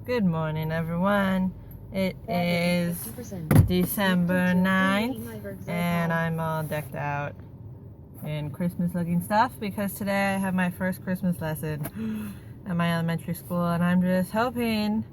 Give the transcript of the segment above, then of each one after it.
Good morning, everyone. It is December 9th, and I'm all decked out in Christmas-looking stuff because today I have my first Christmas lesson at my elementary school, and I'm just hoping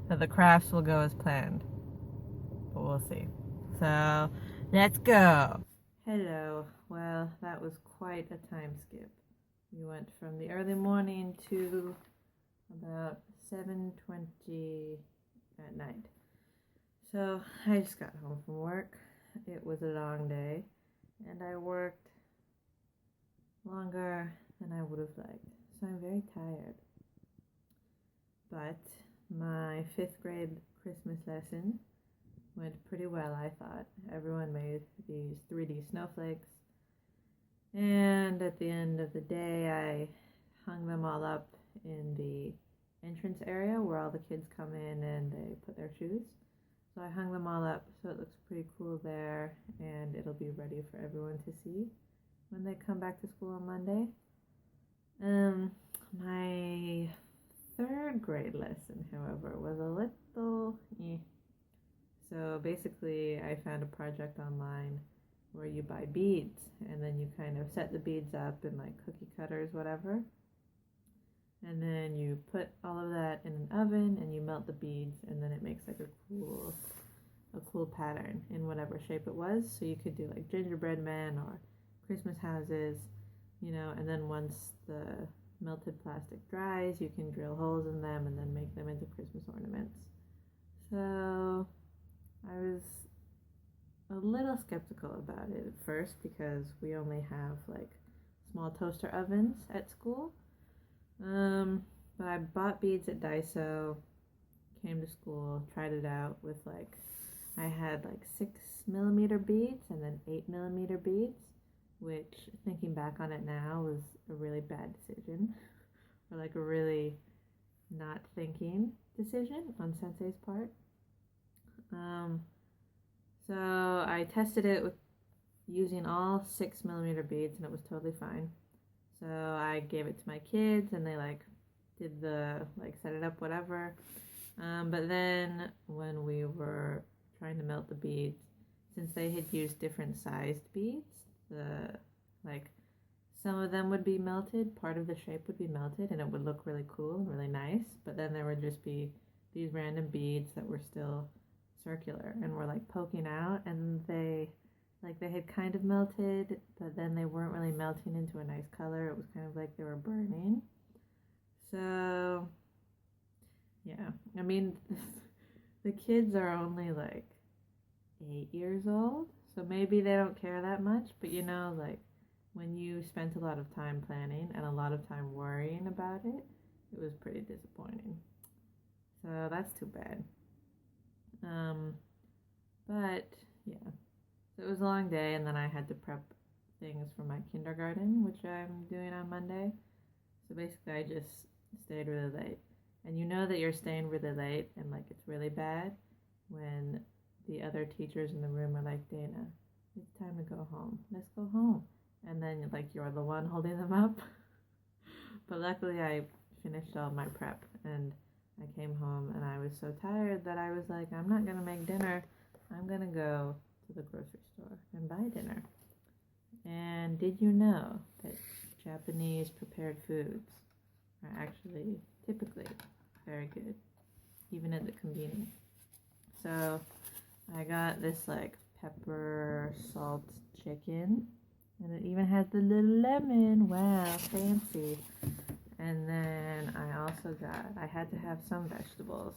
that the crafts will go as planned. But we'll see. So, let's go. Hello. Well, that was quite a time skip. We went from the early morning to about 7:20 at night. So I just got home from work. It was a long day, and I worked longer than I would have liked. So I'm very tired. But my 5th grade Christmas lesson went pretty well, I thought. Everyone made these 3D snowflakes. And at the end of the day, I hung them all up in the entrance area where all the kids come in and they put their shoes. So I hung them all up so it looks pretty cool there, and it'll be ready for everyone to see when they come back to school on Monday. My 3rd grade lesson, however, was a little So basically I found a project online where you buy beads and then you kind of set the beads up in like cookie cutters, whatever. And then you put all of that in an oven and you melt the beads, and then it makes like a cool pattern in whatever shape it was. So you could do like gingerbread men or Christmas houses, and then once the melted plastic dries, you can drill holes in them and then make them into Christmas ornaments. So I was a little skeptical about it at first because we only have like small toaster ovens at school. But I bought beads at Daiso, came to school, tried it out with I had 6mm beads and then 8mm beads, which thinking back on it now was a really bad decision, or a really not thinking decision on Sensei's part. So I tested it with using all 6mm beads and it was totally fine. So I gave it to my kids and they did the set it up, whatever. But then when we were trying to melt the beads, since they had used different sized beads, some of them would be melted, part of the shape would be melted, and it would look really cool and really nice. But then there would just be these random beads that were still circular and were poking out, and they had kind of melted, but then they weren't really melting into a nice color. It was kind of like they were burning. So, yeah. I mean, the kids are only 8 years old, so maybe they don't care that much. But when you spent a lot of time planning and a lot of time worrying about it, it was pretty disappointing. So that's too bad. But yeah. So it was a long day, and then I had to prep things for my kindergarten, which I'm doing on Monday. So basically I just stayed really late. And you know that you're staying really late and it's really bad when the other teachers in the room are like, Dana, it's time to go home. Let's go home. And then you're the one holding them up. But luckily I finished all my prep and I came home and I was so tired that I was like, I'm not going to make dinner. I'm going to go to the grocery store and buy dinner. And did you know that Japanese prepared foods are actually typically very good, even at the convenience? So I got this pepper salt chicken, and it even has the little lemon. Wow, fancy. And then I had to have some vegetables.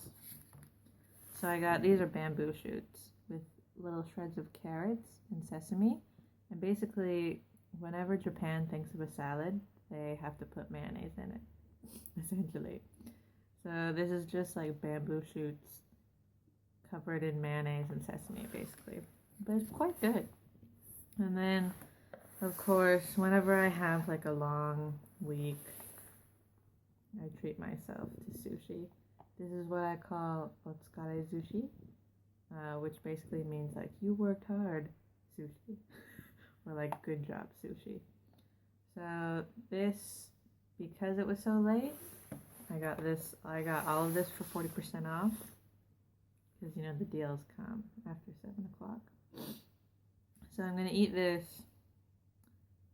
So I got, these are bamboo shoots with little shreds of carrots and sesame. And basically, whenever Japan thinks of a salad, they have to put mayonnaise in it, essentially. So this is just bamboo shoots covered in mayonnaise and sesame, basically. But it's quite good. And then, of course, whenever I have a long week, I treat myself to sushi. This is what I call otsukare sushi, which basically means you worked hard sushi, or good job sushi. So this, because it was so late, I got all of this for 40% off. Because, you know, the deals come after 7 o'clock. So I'm going to eat this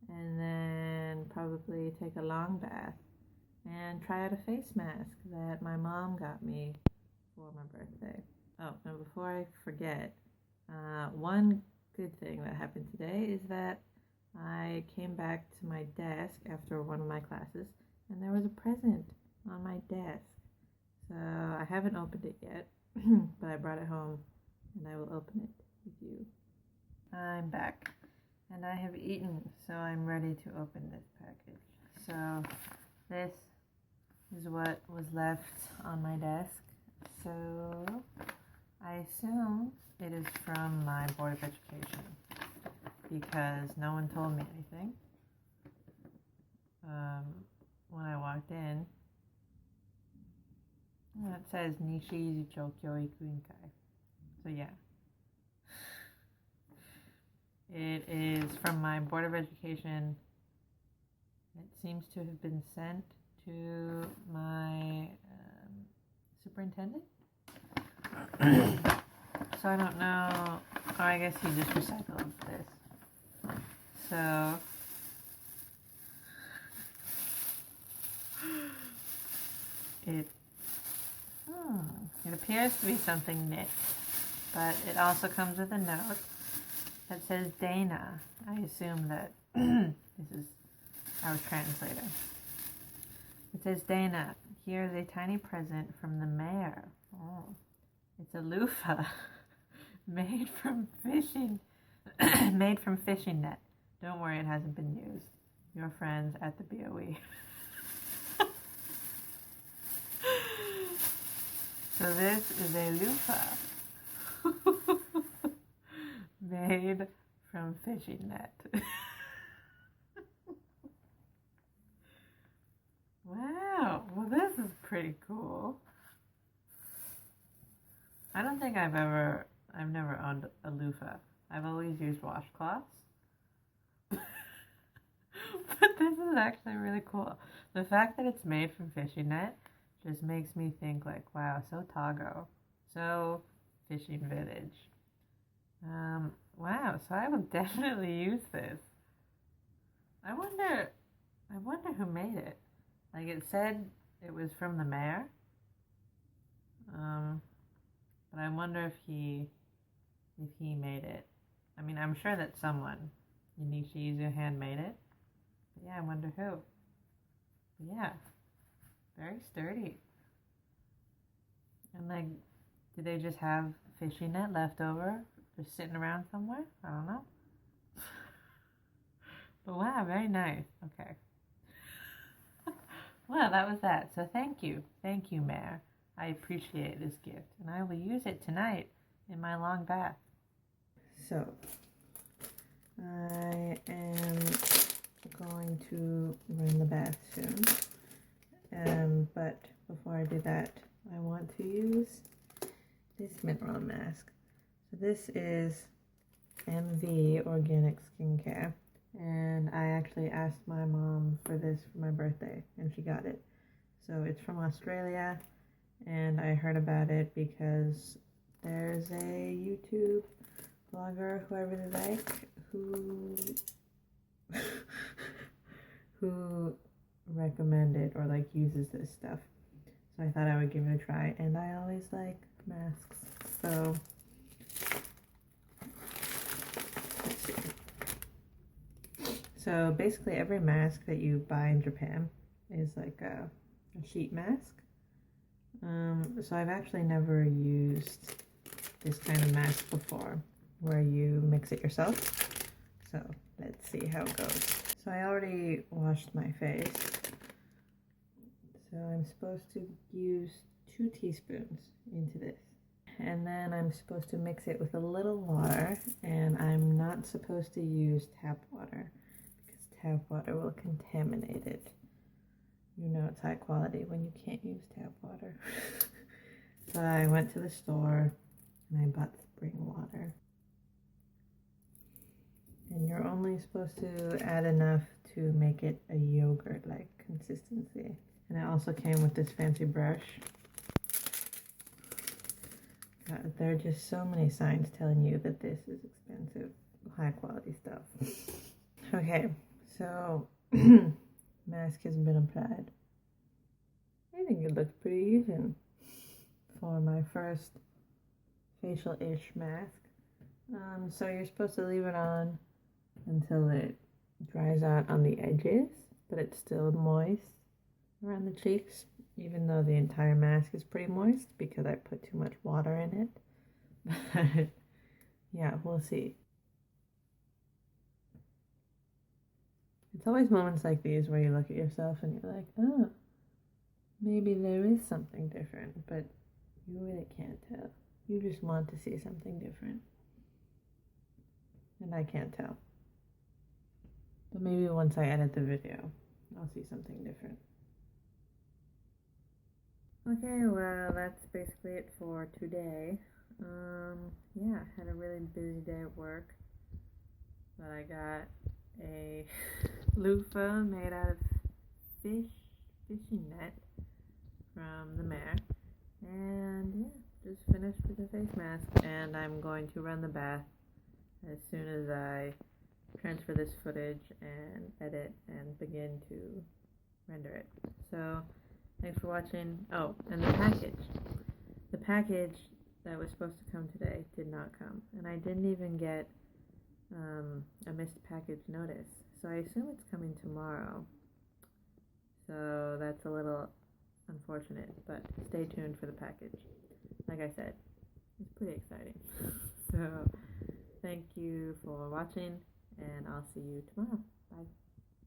and then probably take a long bath and try out a face mask that my mom got me for my birthday. Oh, and before I forget, one good thing that happened today is that I came back to my desk after one of my classes and there was a present on my desk. So I haven't opened it yet, but I brought it home and I will open it with you. I'm back and I have eaten, so I'm ready to open this package. So this is what was left on my desk. So I assume it is from my Board of Education because no one told me anything. When I walked in, it says Nishi Izucho Kyoiku Inkai. So yeah. It is from my Board of Education. It seems to have been sent to my superintendent. So I don't know. Oh, I guess he just recycled this. So it appears to be something knit, but it also comes with a note that says Dana. I assume that this is our translator. It says, Dana, here is a tiny present from the mayor. Oh, it's a loofah made from fishing net. Don't worry, it hasn't been used. Your friends at the BOE. So this is a loofah made from fishing net. Wow, well this is pretty cool. I don't think I've never owned a loofah. I've always used washcloths. But this is actually really cool. The fact that it's made from fishing net just makes me think like, wow, so Tago, so fishing village. Wow, so I will definitely use this. I wonder who made it. Like it said it was from the mayor. But I wonder if he made it. I mean, I'm sure that someone in Nishizu handmade it. But yeah, I wonder who. But yeah, very sturdy. And like, do they just have fishing net left over, just sitting around somewhere? I don't know. But wow, very nice. Okay. Well, that was that. So thank you, Mayor. I appreciate this gift, and I will use it tonight in my long bath. So, I am going to run the bath soon. But before I do that, I want to use this mineral mask. So this is MV Organic Skincare, and I actually asked my mom for this for my birthday, and she got it. So it's from Australia. And I heard about it because there's a YouTube blogger who I really like who recommended or like uses this stuff. So I thought I would give it a try, and I always like masks. So let's see. So basically every mask that you buy in Japan is like a sheet mask. So I've actually never used this kind of mask before, where you mix it yourself. So let's see how it goes. So I already washed my face. So I'm supposed to use 2 teaspoons into this. And then I'm supposed to mix it with a little water, and I'm not supposed to use tap water because tap water will contaminate it. You know it's high quality when you can't use tap water. So I went to the store and I bought spring water. And you're only supposed to add enough to make it a yogurt-like consistency. And it also came with this fancy brush. God, there are just so many signs telling you that this is expensive, high quality stuff. Okay, so mask has been applied. I think it looks pretty even for my first facial-ish mask. So you're supposed to leave it on until it dries out on the edges, but it's still moist around the cheeks, even though the entire mask is pretty moist because I put too much water in it. But yeah, we'll see. It's always moments like these where you look at yourself and you're like, oh, maybe there is something different, but you really can't tell. You just want to see something different. And I can't tell. But maybe once I edit the video, I'll see something different. Okay, well, that's basically it for today. Yeah, had a really busy day at work. But I got a loofah made out of fishing net from the mayor. And yeah, just finished with the face mask. And I'm going to run the bath as soon as I transfer this footage and edit and begin to render it. So thanks for watching. Oh, and the package that was supposed to come today did not come, and I didn't even get a missed package notice, so I assume it's coming tomorrow. So that's a little unfortunate, but stay tuned for the package. Like I said, it's pretty exciting. So thank you for watching, and I'll see you tomorrow.